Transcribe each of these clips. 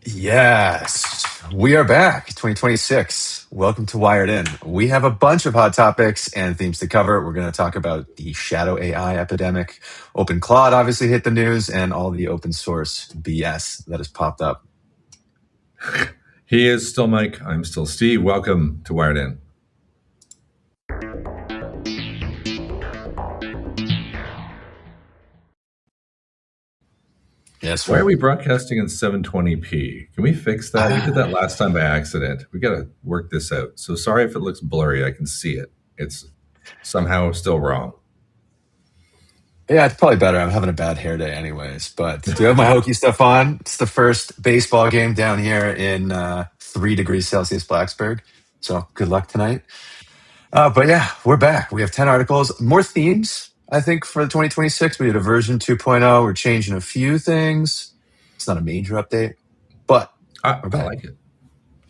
Yes, we are back, 2026. Welcome to Wired In. We have a bunch of hot topics and themes to cover. We're going to talk about the shadow AI epidemic. OpenClaw obviously hit the news and all the open source BS that has popped up. He is still Mike. I'm still Steve. Welcome to Wired In. Yes, Why are sir. we broadcasting in 720p? Can we fix that? We did that last time by accident. We got to work this out. So sorry if it looks blurry. I can see it. It's somehow still wrong. Yeah, it's probably better. I'm having a bad hair day anyways, but do I have my Hokie stuff on? It's the first baseball game down here in 3 degrees Celsius Blacksburg. So good luck tonight. But yeah, we're back. We have 10 articles, more themes, I think, for the 2026. We did a version 2.0. We're changing a few things. It's not a major update, but I we're back. like it.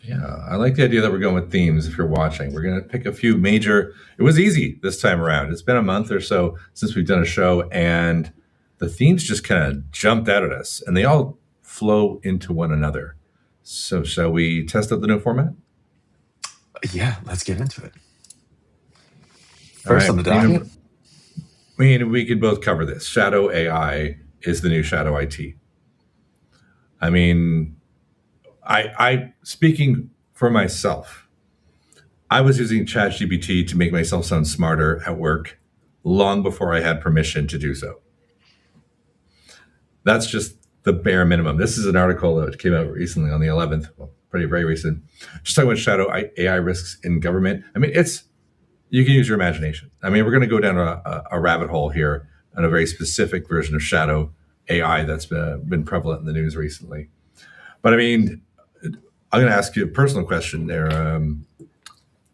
Yeah, I like the idea that we're going with themes. If you're watching, we're going to pick a few major. It was easy this time around. It's been a month or so since we've done a show, and the themes just kind of jumped out at us, and they all flow into one another. So, shall we test out the new format? Yeah, let's get into it. All First right. on the docket. We could both cover this. Shadow AI is the new shadow IT. I mean, I speaking for myself, I was using ChatGPT to make myself sound smarter at work long before I had permission to do so. That's just the bare minimum. This is an article that came out recently on the 11th, well, pretty very recent, just talking about shadow AI risks in government. I mean, you can use your imagination. I mean, we're going to go down a rabbit hole here on a very specific version of shadow AI that's been prevalent in the news recently. But I mean, I'm going to ask you a personal question there,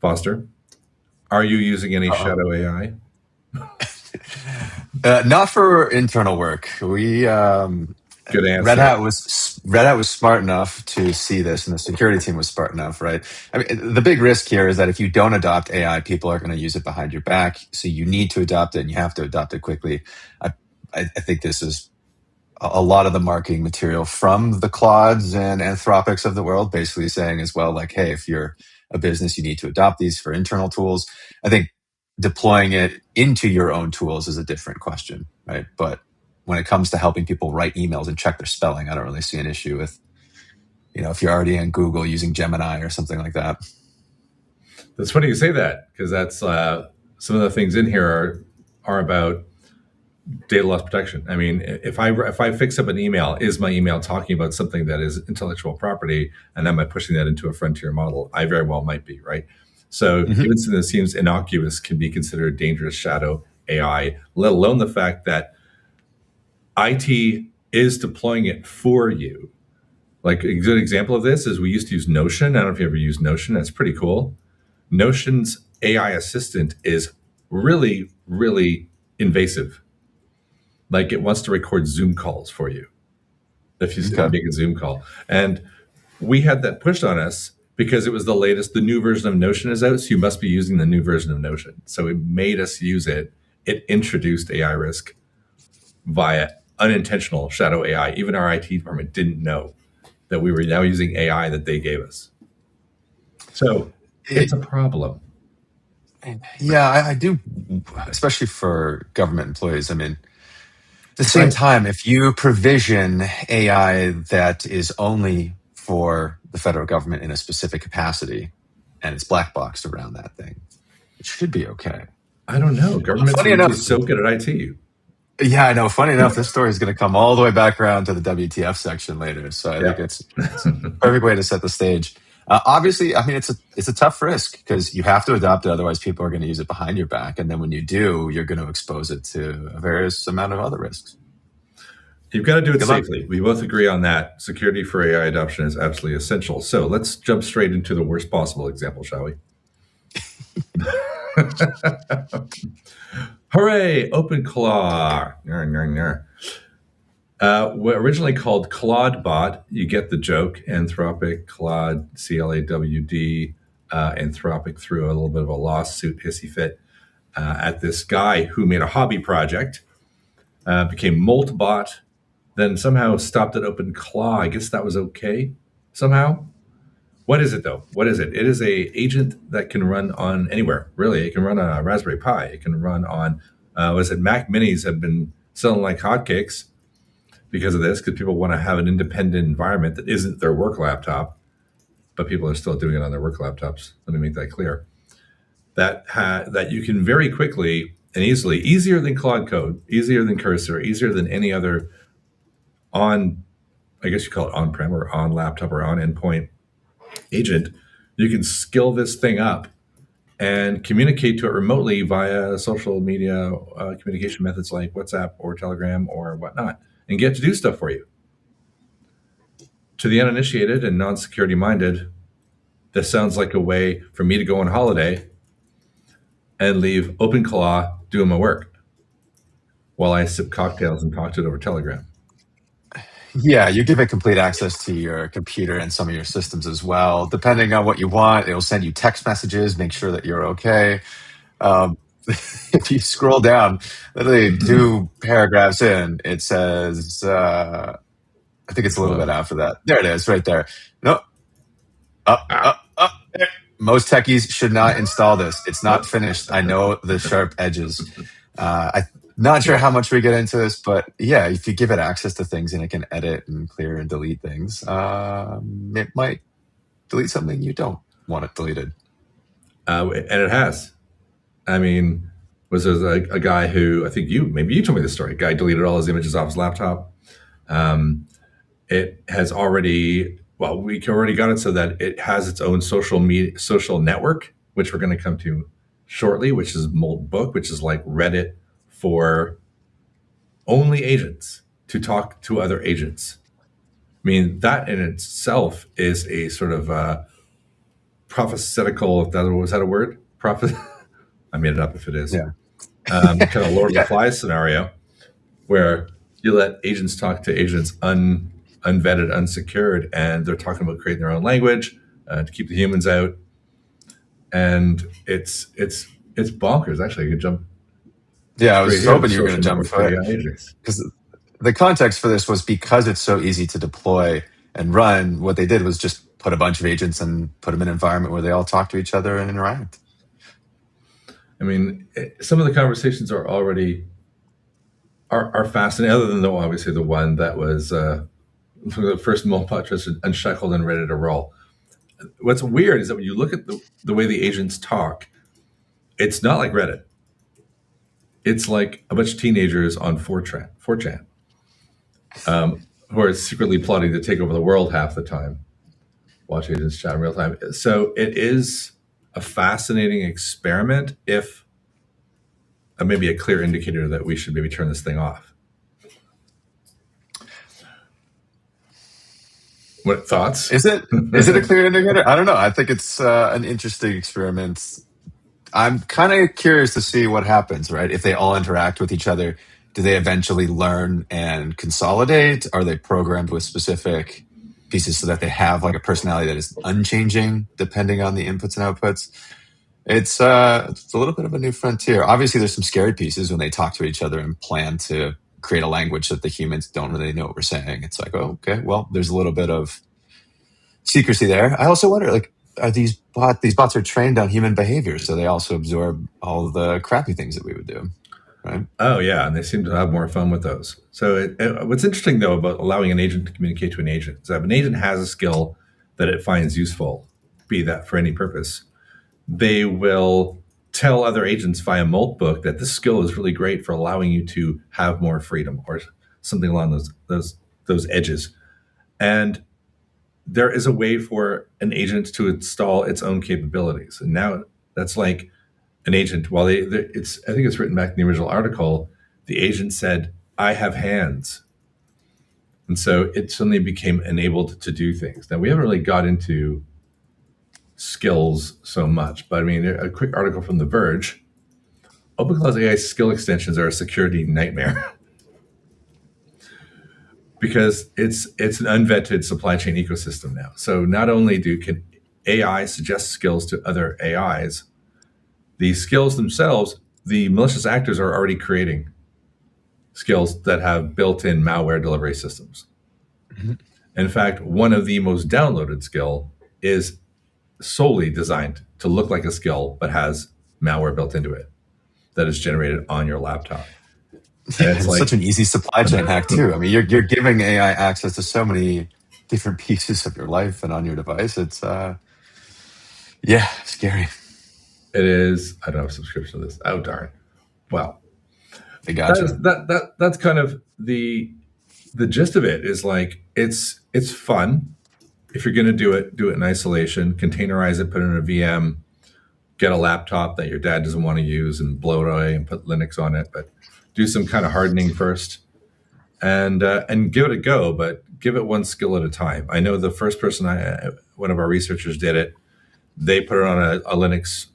Foster. Are you using any Uh-oh. shadow AI? Not for internal work. Good Red answer. Hat was smart enough to see this, and the security team was smart enough, right? I mean, the big risk here is that if you don't adopt AI, people are going to use it behind your back. So you need to adopt it, and you have to adopt it quickly. I, I think this is a lot of the marketing material from the Claudes and Anthropics of the world, basically saying as well, like, hey, if you're a business, you need to adopt these for internal tools. I think deploying it into your own tools is a different question, right? But when it comes to helping people write emails and check their spelling, I don't really see an issue with, if you're already in Google using Gemini or something like that. That's funny you say that because that's some of the things in here are about data loss protection. I mean, if I fix up an email, is my email talking about something that is intellectual property, and am I pushing that into a frontier model? I very well might be, right? So Mhm. even something that seems innocuous can be considered dangerous shadow AI, let alone the fact that IT is deploying it for you. Like a good example of this is we used to use Notion. I don't know if you ever used Notion. That's pretty cool. Notion's AI assistant is really, really invasive. Like it wants to record Zoom calls for you if you Okay. make a Zoom call. And we had that pushed on us because it was the latest, the new version of Notion is out, so you must be using the new version of Notion. So it made us use it. It introduced AI risk via unintentional shadow AI. Even our IT department didn't know that we were now using AI that they gave us. So it's a problem. Yeah, I do, especially for government employees. I mean, at the same Right. time, if you provision AI that is only for the federal government in a specific capacity and it's black boxed around that thing, it should be okay. I don't know. Governments are Funny usually enough, so good at IT. yeah, I know. Funny enough, this story is going to come all the way back around to the WTF section later. So I think Yeah. it's a perfect way to set the stage. Obviously, I mean it's a tough risk because you have to adopt it, otherwise people are going to use it behind your back, and then when you do, you're going to expose it to a various amount of other risks. You've got to do it Good luck. safely. We both agree on that. Security for AI adoption is absolutely essential. So let's jump straight into the worst possible example, shall we? Hooray! OpenClaw. Originally called ClawdBot, you get the joke. Anthropic, Claude, CLAWD. Anthropic threw a little bit of a lawsuit hissy fit at this guy who made a hobby project, became Moltbot, then somehow stopped at OpenClaw. I guess that was okay. somehow. What is it though? What is it? It is a agent that can run on anywhere. Really, it can run on a Raspberry Pi. It can run on was it Mac Minis have been selling like hotcakes because of this, because people want to have an independent environment that isn't their work laptop, but people are still doing it on their work laptops. Let me make that clear. That you can very quickly and easily, easier than Claude Code, easier than Cursor, easier than any other on, I guess you call it on-prem or on laptop or on endpoint agent, you can skill this thing up and communicate to it remotely via social media communication methods like WhatsApp or Telegram or whatnot, and get to do stuff for you. To the uninitiated and non-security minded, this sounds like a way for me to go on holiday and leave OpenClaw doing my work while I sip cocktails and talk to it over Telegram. Yeah, you give it complete access to your computer and some of your systems as well. Depending on what you want, it'll send you text messages, make sure that you're okay. Um, if you scroll down, literally two paragraphs in, it says, I think it's a little bit after that. There it is, right there. No, up. Most techies should not install this. It's not finished. I know the sharp edges. I'm not sure how much we get into this, but yeah, if you give it access to things and it can edit and clear and delete things, it might delete something you don't want it deleted. And it has. I mean, was there a guy who, I think maybe you told me the story, a guy deleted all his images off his laptop. It has already, well, we already got it so that it has its own social network, which we're going to come to shortly, which is Moltbook, which is like Reddit for only agents to talk to other agents. I mean, that in itself is a sort of prophetical, was that a word? I made it up if it is. Yeah. Kind of Lord of Yeah. the Flies scenario where you let agents talk to agents unvetted, unsecured, and they're talking about creating their own language to keep the humans out. And it's bonkers. Actually, you could jump. Yeah, I was Straight here, the hoping you were going social to jump network for for it AI agents. because the context for this was because it's so easy to deploy and run. What they did was just put a bunch of agents and put them in an environment where they all talk to each other and interact. I mean, some of the conversations are already are fascinating. Other than obviously the one that was the first Moltbook just unshackled and ready to roll. What's weird is that when you look at the way the agents talk, it's not like Reddit. It's like a bunch of teenagers on 4chan, who are secretly plotting to take over the world half the time. Watch agents chat in real time. So it is a fascinating experiment, if maybe a clear indicator that we should maybe turn this thing off. What thoughts? Is it a clear indicator? I don't know. I think it's an interesting experiment. I'm kind of curious to see what happens, right? If they all interact with each other, do they eventually learn and consolidate? Are they programmed with specific pieces so that they have like a personality that is unchanging depending on the inputs and outputs? It's a little bit of a new frontier. Obviously, there's some scary pieces when they talk to each other and plan to create a language that the humans don't really know what we're saying. It's like, oh, okay, well, there's a little bit of secrecy there. I also wonder, like, are these bots are trained on human behavior, so they also absorb all the crappy things that we would do, right? Oh yeah, and they seem to have more fun with those. So what's interesting though about allowing an agent to communicate to an agent is that if an agent has a skill that it finds useful, be that for any purpose, they will tell other agents via Moltbook that this skill is really great for allowing you to have more freedom or something along those edges. And there is a way for an agent to install its own capabilities. And now that's like an agent, while I think it's written back in the original article, the agent said, I have hands. And so it suddenly became enabled to do things. Now, we haven't really got into skills so much, but I mean, a quick article from The Verge, OpenClaw's AI skill extensions are a security nightmare. Because it's an unvetted supply chain ecosystem now. So not only can AI suggest skills to other AIs, the skills themselves, the malicious actors are already creating skills that have built-in malware delivery systems. Mhm. In fact, one of the most downloaded skill is solely designed to look like a skill, but has malware built into it that is generated on your laptop. And Yeah, and it's it's such like, an easy supply chain hack too. I mean, you're giving AI access to so many different pieces of your life and on your device. It's yeah, scary. it is. I don't have a subscription to this. Oh darn. Well, I gotcha. that's kind of the gist of it. Is like it's fun if you're going to do it in isolation, containerize it, put it in a VM, get a laptop that your dad doesn't want to use, and blow it away and put Linux on it. But do some kind of hardening first, and give it a go. But give it one skill at a time. I know the first person one of our researchers did it. They put it on a Linux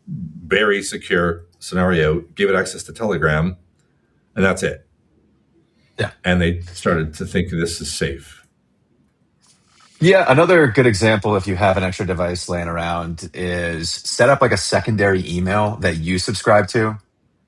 very secure scenario, gave it access to Telegram, and that's it. Yeah. And they started to think this is safe. Yeah, another good example, if you have an extra device laying around, is set up like a secondary email that you subscribe to,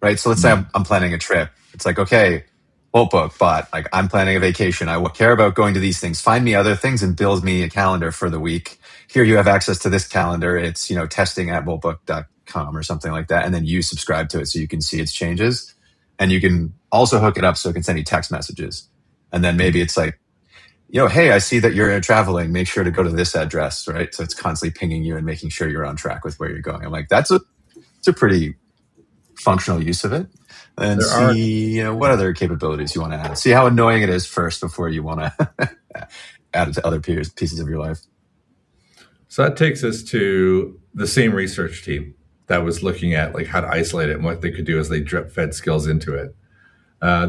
right? So let's say I'm planning a trip. It's like, okay, Bolt Book, but like I'm planning a vacation. I care about going to these things. Find me other things and build me a calendar for the week. Here you have access to this calendar. It's, testing at boltbook.com or something like that. And then you subscribe to it so you can see its changes. And you can also hook it up so it can send you text messages. And then maybe it's like, hey, I see that you're traveling. Make sure to go to this address, right? So it's constantly pinging you and making sure you're on track with where you're going. I'm like, it's a pretty functional use of it. And There are see, what other capabilities you want to add. See how annoying it is first before you want to add it to other pieces of your life. So that takes us to the same research team that was looking at like how to isolate it, and what they could do as they drip fed skills into it.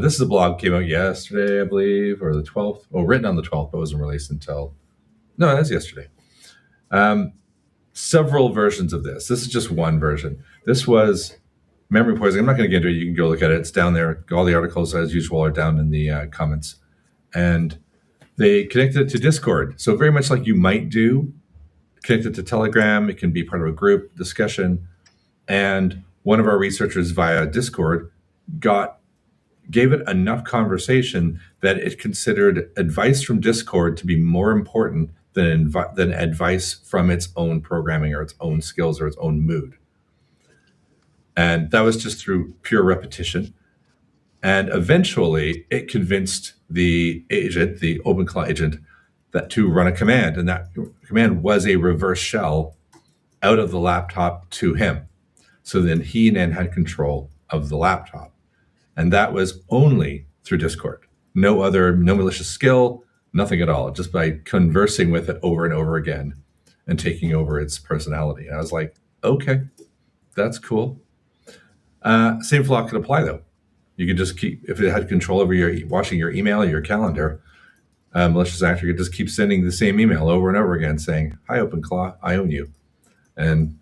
This is a blog came out yesterday, I believe, or the 12th. Oh, written on the 12th, but wasn't released until no, that's yesterday. Several versions of this. This is just one version. This was memory poisoning. I'm not going to get into it. You can go look at it. It's down there. All the articles, as usual, are down in the comments. And they connected it to Discord. So very much like you might do, connected to Telegram. It can be part of a group discussion. And one of our researchers via Discord gave it enough conversation that it considered advice from Discord to be more important than advice from its own programming or its own skills or its own mood. And that was just through pure repetition. And eventually it convinced the agent, the OpenClaw agent, that to run a command. And that command was a reverse shell out of the laptop to him. So then he then had control of the laptop. And that was only through Discord. No malicious skill, nothing at all. Just by conversing with it over and over again and taking over its personality. And I was like, okay, that's cool. Same flaw could apply though. You could just keep, if it had control over watching your email or your calendar, malicious actor could just keep sending the same email over and over again saying, hi, OpenClaw, I own you. And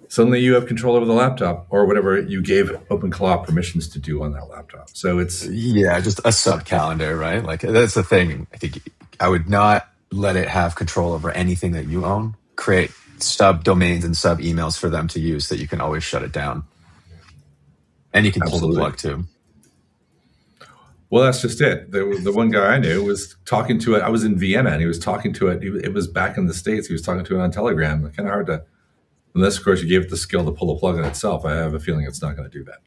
suddenly you have control over the laptop or whatever you gave OpenClaw permissions to do on that laptop. So it's just a sub calendar, right? Like that's the thing. I think I would not let it have control over anything that you own. Create sub domains and sub emails for them to use so that you can always shut it down. And you can pull the plug too. Well, that's just it. The one guy I knew was talking to it. I was in Vienna and he was talking to it. It was back in the States. He was talking to it on Telegram. Kind of hard to, unless of course you gave it the skill to pull the plug on itself. I have a feeling it's not going to do that.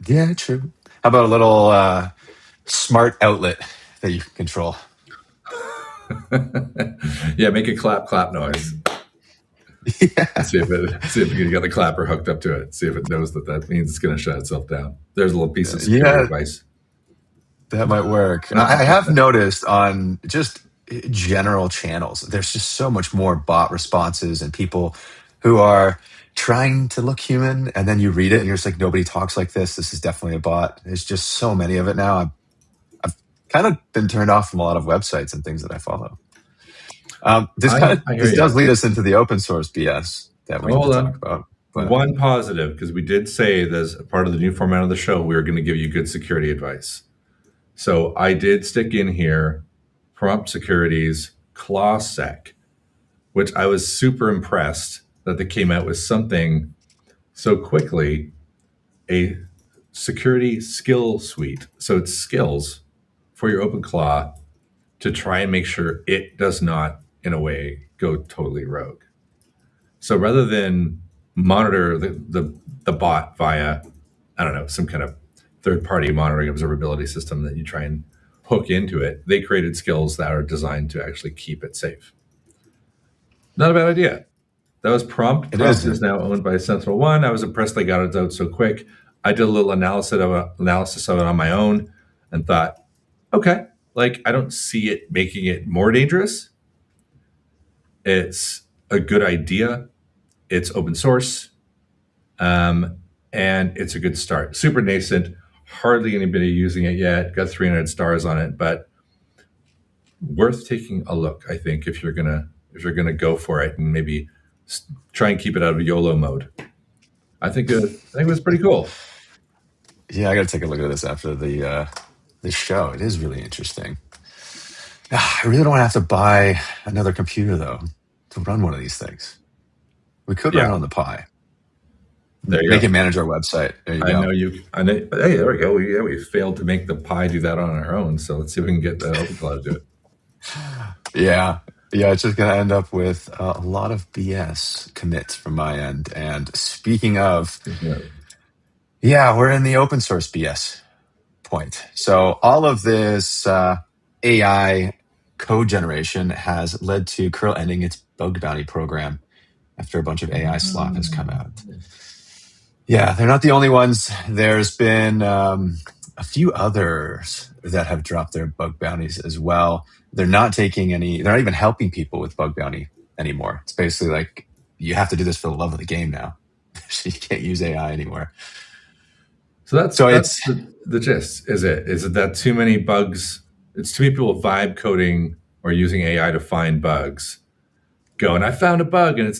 Yeah, true. How about a little smart outlet that you can control? Yeah, make a clap noise. Yeah. See if you got the clapper hooked up to it. See if it knows that means it's going to shut itself down. There's a little piece of security advice. That might work. I have noticed on just general channels, there's just so much more bot responses and people who are trying to look human. And then you read it and you're just like, nobody talks like this. This is definitely a bot. There's just so many of it now. I've kind of been turned off from a lot of websites and things that I follow. This does lead us into the open source BS that we need to talk about. But one positive, because we did say that as part of the new format of the show, we were going to give you good security advice. So I did stick in here Prompt Security's ClawSec, which I was super impressed that they came out with something so quickly, a security skill suite. So it's skills for your OpenClaw to try and make sure it does not, in a way, go totally rogue. So rather than monitor the bot via, I don't know, some kind of third party monitoring observability system that you try and hook into it, they created skills that are designed to actually keep it safe. Not a bad idea. That was Prompt. It Prompt is. is now owned by SentinelOne. I was impressed they got it out so quick. I did a little analysis of it on my own and thought, okay, like I don't see it making it more dangerous. It's a good idea. It's open source, and it's a good start. Super nascent. Hardly anybody using it yet. Got 300 stars on it, but worth taking a look. I think if you're gonna go for it and maybe try and keep it out of YOLO mode. I think it was pretty cool. Yeah, I got to take a look at this after the show. It is really interesting. I really don't have to buy another computer though to run one of these things. We could run Yeah, it on the Pi. there you Make go. it manage our website. There you I go. know you. I know. Hey, there we go. We failed to make the Pi do that on our own. So let's see if we can get the OpenClaw to do it. Yeah. Yeah, it's just going to end up with a lot of BS commits from my end. And speaking of, yeah, we're in the open source BS point. So all of this AI code generation has led to curl ending its bug bounty program after a bunch of AI-slop has come out. Yeah, they're not the only ones. There's been a few others that have dropped their bug bounties as well. They're not even helping people with bug bounty anymore. It's basically like you have to do this for the love of the game now. You can't use AI anymore. So that's So that's it's the gist. Is it that too many bugs? It's too many people vibe coding or using AI to find bugs. Going, I found a bug, and this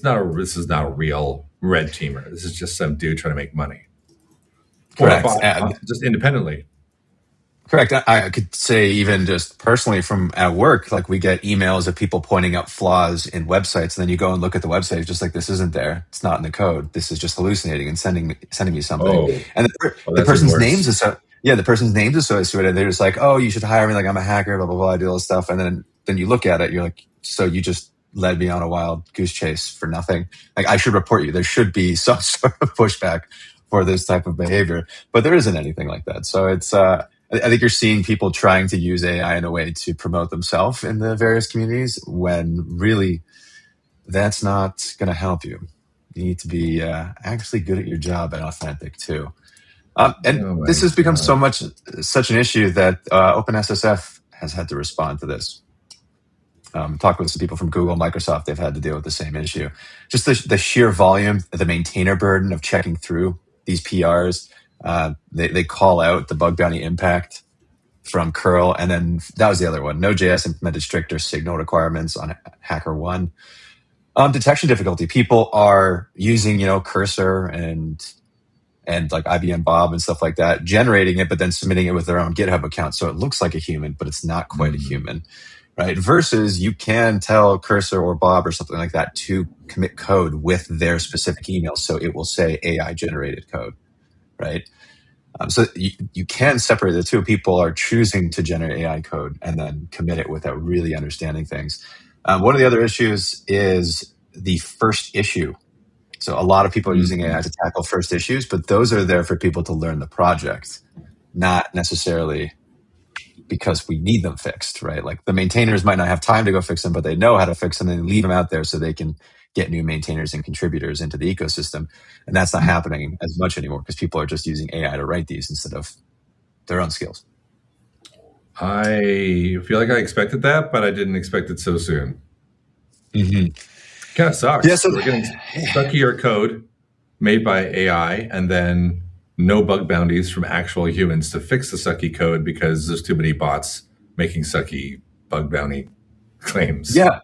is not a real red teamer. This is just some dude trying to make money, or a correct. bot just independently. Correct. I could say even just personally from at work, like we get emails of people pointing out flaws in websites, and then you go and look at the website, it's just like this isn't there. It's not in the code. This is just hallucinating and sending me something. Oh, And the that's even person's worse. the person's name's associated. They're just like, oh, you should hire me. Like I'm a hacker. Blah blah blah. I do all this stuff, and then you look at it, you're like, so you just led me on a wild goose chase for nothing. Like I should report you. There should be some sort of pushback for this type of behavior, but there isn't anything like that. So it's I think you're seeing people trying to use AI in a way to promote themselves in the various communities when really that's not going to help you. You need to be actually good at your job and authentic too. And Oh this my has become god. such an issue that OpenSSF has had to respond to this. Talk with some people from Google, Microsoft, they've had to deal with the same issue. Just the sheer volume, the maintainer burden of checking through these PRs. They call out the bug bounty impact from curl, and then that was the other one. Node.js implemented stricter signal requirements on HackerOne. Detection difficulty. People are using, Cursor and like IBM Bob and stuff like that, generating it, but then submitting it with their own GitHub account. So it looks like a human, but it's not quite a human, right? Versus you can tell Cursor or Bob or something like that to commit code with their specific email. So it will say AI generated code, right? So you can separate the two. People are choosing to generate AI code and then commit it without really understanding things. One of the other issues is the first issue. So a lot of people are using AI to tackle first issues, but those are there for people to learn the project, not necessarily because we need them fixed, right? Like the maintainers might not have time to go fix them, but they know how to fix them and leave them out there so they can get new maintainers and contributors into the ecosystem. And that's not happening as much anymore because people are just using AI to write these instead of their own skills. I feel like I expected that, but I didn't expect it so soon. Mm-hmm. Kind of Yeah, sucks. so We're getting suckier code made by AI, and then no bug bounties from actual humans to fix the sucky code because there's too many bots making sucky bug bounty claims. yeah,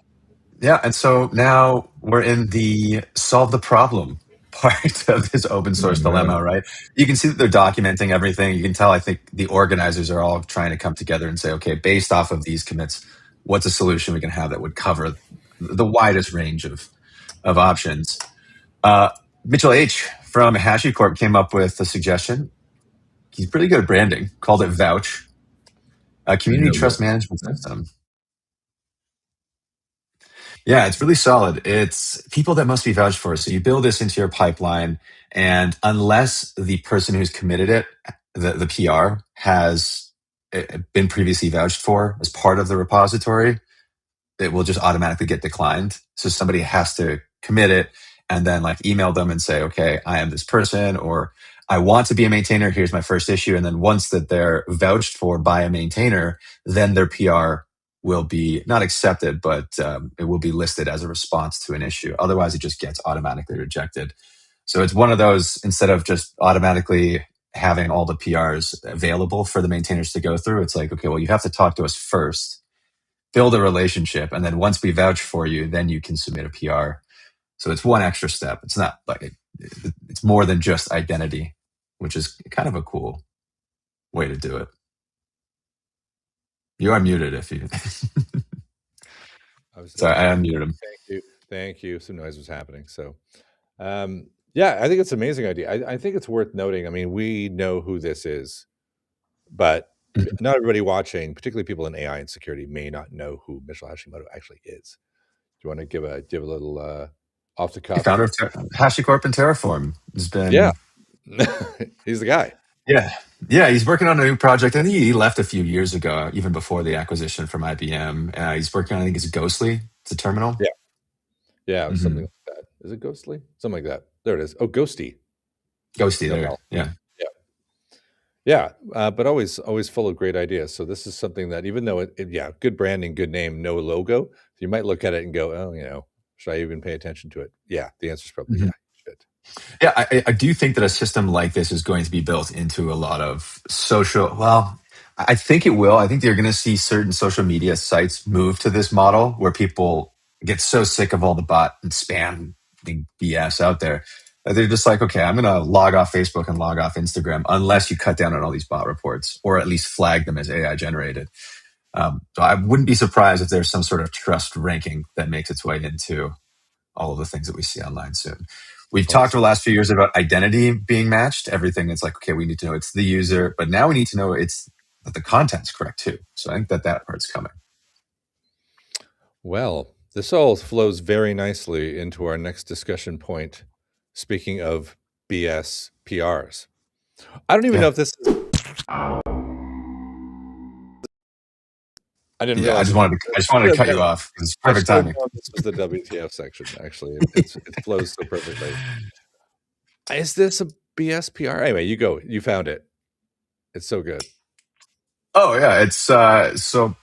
yeah. And so now we're in the solve the problem part of this open Oh source dilemma, no. right? You can see that they're documenting everything. You can tell, I think the organizers are all trying to come together and say, okay, based off of these commits, what's a solution we can have that would cover the widest range of options? Uh, Mitchell H. from HashiCorp came up with a suggestion. He's pretty good at branding, called it Vouch, a community No, trust what? management system. Yeah, it's really solid. It's people that must be vouched for. So you build this into your pipeline, and unless the person who's committed it, the PR, has been previously vouched for as part of the repository, it will just automatically get declined. So somebody has to commit it and then like email them and say, okay, I am this person, or I want to be a maintainer. Here's my first issue. And then once that they're vouched for by a maintainer, then their PR will be not accepted, but it will be listed as a response to an issue. Otherwise, it just gets automatically rejected. So it's one of those, instead of just automatically having all the PRs available for the maintainers to go through, it's like, okay, well, you have to talk to us first, build a relationship, and then once we vouch for you, then you can submit a PR. So it's one extra step. It's not like it's more than just identity, which is kind of a cool way to do it. You are muted if you. I was Sorry, I talking. unmuted him. Thank you. Some noise was happening. So, yeah, I think it's an amazing idea. I think it's worth noting. I mean, we know who this is, but Mhm. not everybody watching, particularly people in AI and security, may not know who Mitchell Hashimoto actually is. Do you want to give a little off the The founder cuff? of HashiCorp and Terraform has Yeah, been. he's the guy. Yeah, yeah. He's working on a new project. I think he left a few years ago, even before the acquisition from IBM. He's working on, I think it's Ghostly. It's a terminal. Yeah, yeah, something Hmm. like that. Is it Ghostly? Something like that. There it is. Oh, Ghosty. Ghosty No there. L. Yeah. Yeah, yeah, but always full of great ideas. So this is something that, even though yeah, good branding, good name, no logo, you might look at it and go, oh, should I even pay attention to it? Yeah, the answer is probably yeah, you should. Yeah, I do think that a system like this is going to be built into a lot of social. Well, I think it will. I think you're going to see certain social media sites move to this model where people get so sick of all the bot and spam and BS out there that they're just like, okay, I'm going to log off Facebook and log off Instagram unless you cut down on all these bot reports or at least flag them as AI generated. So I wouldn't be surprised if there's some sort of trust ranking that makes its way into all of the things that we see online soon. We've talked for Also, the last few years about identity being matched. Everything is like, okay, we need to know it's the user, but now we need to know it's that the content's correct too. So I think that part's coming. well, this all flows very nicely into our next discussion point. Speaking of BS PRs, I don't even know Yeah. if this is. I didn't Yeah. I realize just it. wanted to, I just wanted to cut you off. It's I perfect should have timing. known this was the WTF section. Actually, it flows so perfectly. Is this a BSPR? Anyway, you go. You found it. It's so good. Oh yeah. It's, so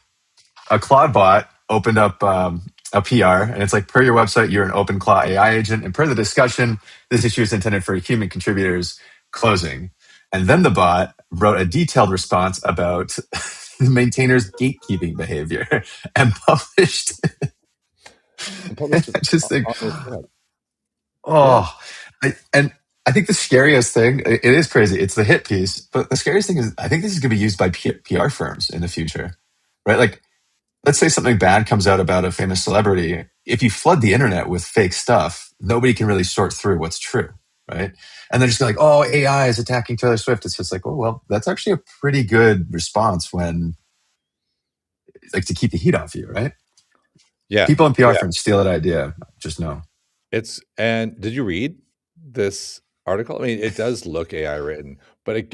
a Claude bot opened up a PR, and it's like, per your website, you're an OpenClaw AI agent, and per the discussion, this issue is intended for human contributors. Closing. And then the bot wrote a detailed response about the maintainer's gatekeeping behavior and published. And And published it I just think, on this web. Yeah. oh, and I think the scariest thing, it is crazy. It's the hit piece, but the scariest thing is I think this is going to be used by PR firms in the future, right? Like, let's say something bad comes out about a famous celebrity. If you flood the internet with fake stuff, nobody can really sort through what's true, right? And they're just like, oh, AI is attacking Taylor Swift. It's just like, oh, well, that's actually a pretty good response when, like, to keep the heat off you, right? Yeah. People in PR Yeah. firms steal that idea. Just know. And did you read this article? I mean, it does look AI written, but it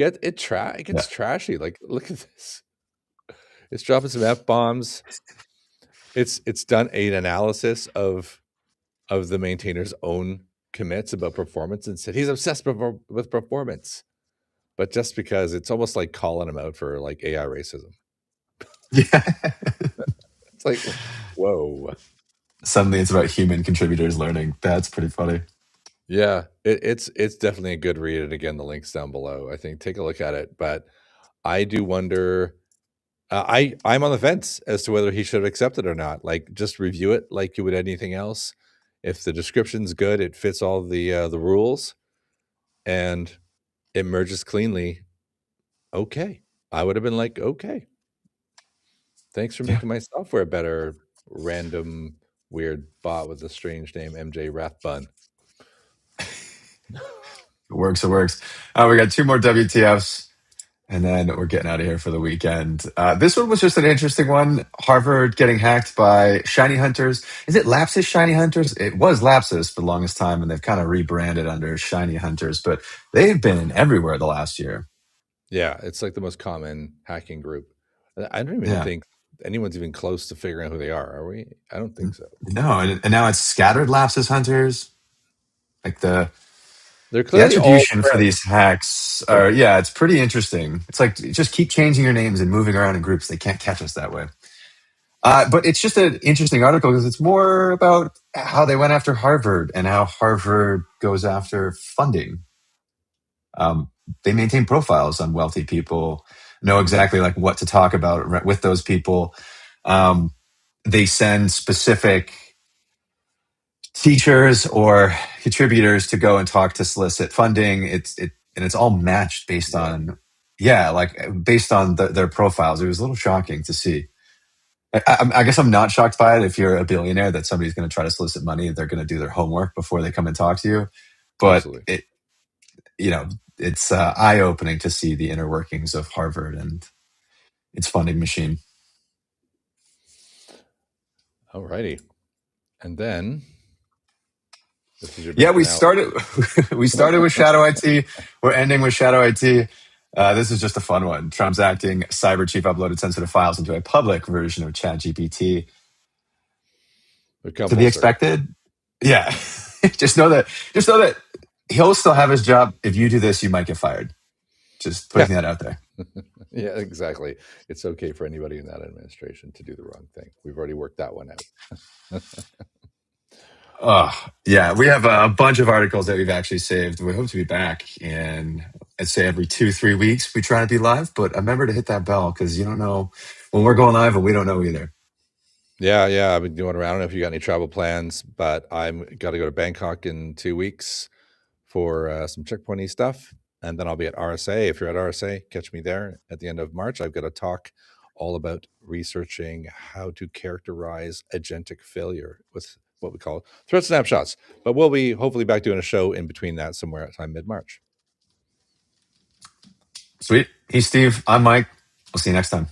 Yeah. gets trashy. Like, look at this. It's dropping some F bombs. It's done an analysis of the maintainer's own commits about performance and said he's obsessed with performance. But just because it's almost like calling him out for like AI racism. Yeah. It's like, whoa. Suddenly it's about human contributors learning. That's pretty funny. Yeah, it's definitely a good read. And again, the link's down below. I think take a look at it. But I do wonder. I'm on the fence as to whether he should accept it or not. Like, just review it like you would anything else. If the description's good, it fits all the rules, and it merges cleanly. Okay, I would have been like, okay, thanks for Yeah. making my software better. Random weird bot with a strange name, MJ Rathbun. It works. It works. We got two more WTFs. And then we're getting out of here for the weekend. This one was just an interesting one. Harvard getting hacked by shiny hunters. Is it Lapsus shiny hunters? It was Lapsus for the longest time, and they've kind of rebranded under shiny hunters, but they've been everywhere the last year. Yeah, it's like the most common hacking group. I don't even Yeah. think anyone's even close to figuring out who they are we? I don't think so. No, and now it's scattered Lapsus hunters. Like They're the clearly all attribution for friends. these hacks are, yeah, it's pretty interesting. It's like just keep changing your names and moving around in groups. They can't catch us that way. But it's just an interesting article because it's more about how they went after Harvard and how Harvard goes after funding. Um, they maintain profiles on wealthy people, know exactly like what to talk about with those people. Um, they send specific teachers or contributors to go and talk to solicit funding. And it's all matched based Yeah, on, yeah, like based on their profiles. It was a little shocking to see. I guess I'm not shocked by it. If you're a billionaire, that somebody's going to try to solicit money, they're going to do their homework before they come and talk to you. But absolutely. you know, it's eye opening to see the inner workings of Harvard and its funding machine. Alrighty. And then this is your big Yeah, we finale. started we started with Shadow IT. We're ending with Shadow IT. This is just a fun one. Trump's acting cyber chief uploaded sensitive files into a public version of ChatGPT. We've come To full be circle. expected. Yeah. Just know that he'll still have his job. If you do this, you might get fired. Just Yeah. putting that out there. Yeah, exactly. It's okay for anybody in that administration to do the wrong thing. We've already worked that one out. Oh, yeah. We have a bunch of articles that we've actually saved. We hope to be back in, I'd say, every 2-3 weeks. We try to be live, but remember to hit that bell because you don't know when we're going live and we don't know either. Yeah. I've been doing around. I don't know if you got any travel plans, but I'm got to go to Bangkok in 2 weeks for some checkpointy stuff. And then I'll be at RSA. If you're at RSA, catch me there at the end of March. I've got a talk all about researching how to characterize agentic failure with what we call threat snapshots. But we'll be hopefully back doing a show in between that somewhere at time mid-March. Sweet. He's Steve. I'm Mike. We'll see you next time.